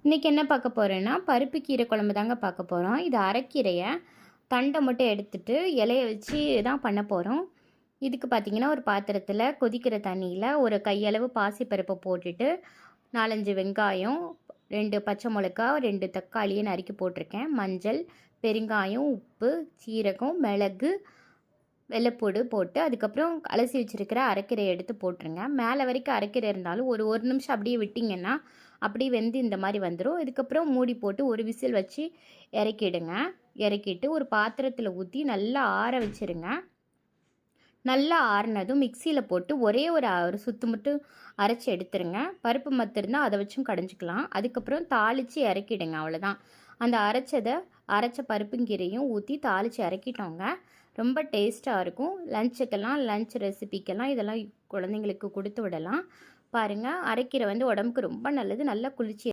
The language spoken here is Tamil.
இன்றைக்கி என்ன பார்க்க போகிறேன்னா பருப்பு கீரை குழம்பு தாங்க பார்க்க போகிறோம். இது அரைக்கீரையை தண்டை மட்டும் எடுத்துட்டு இலைய வச்சு தான் பண்ண போகிறோம். இதுக்கு பார்த்திங்கன்னா ஒரு பாத்திரத்தில் கொதிக்கிற தண்ணியில் ஒரு கையளவு பாசிப்பருப்பை போட்டுட்டு 4-5 வெங்காயம், 2 பச்சை மிளகா, 2 தக்காளியை நறுக்கி போட்டிருக்கேன். மஞ்சள், பெருங்காயம், உப்பு, சீரகம், மிளகு, வெள்ளைப்பூடு போட்டு அதுக்கப்புறம் அலசி வச்சுருக்கிற அரைக்கீரையை எடுத்து போட்டுருங்க. மேலே வரைக்கும் அரைக்கீரை இருந்தாலும் ஒரு நிமிஷம் அப்படியே விட்டிங்கன்னா அப்படியே வெந்து இந்த மாதிரி வந்துடும். இதுக்கப்புறம் மூடி போட்டு ஒரு விசில் வச்சு இறக்கிடுங்க. இறக்கிட்டு ஒரு பாத்திரத்தில் ஊற்றி நல்லா ஆற வச்சுருங்க. நல்லா ஆறினதும் மிக்சியில் போட்டு ஒரே ஒரு சுத்து மட்டும் அரைச்சி எடுத்துருங்க. பருப்பு மத்து இருந்தால் அதை வச்சும் கடைஞ்சிக்கலாம். அதுக்கப்புறம் தாளித்து இறக்கிடுங்க. அவ்வளோதான். அந்த அரைச்ச பருப்புங்கீரையும் ஊற்றி தாளித்து இறக்கிட்டோங்க. ரொம்ப டேஸ்ட்டாக இருக்கும். லஞ்ச் ரெசிபிக்கெல்லாம் இதெல்லாம் குழந்தைங்களுக்கு கொடுத்து விடலாம். பாருங்கள், அரைக்கீரை உடம்புக்கு ரொம்ப நல்லது. நல்லா குளிர்ச்சி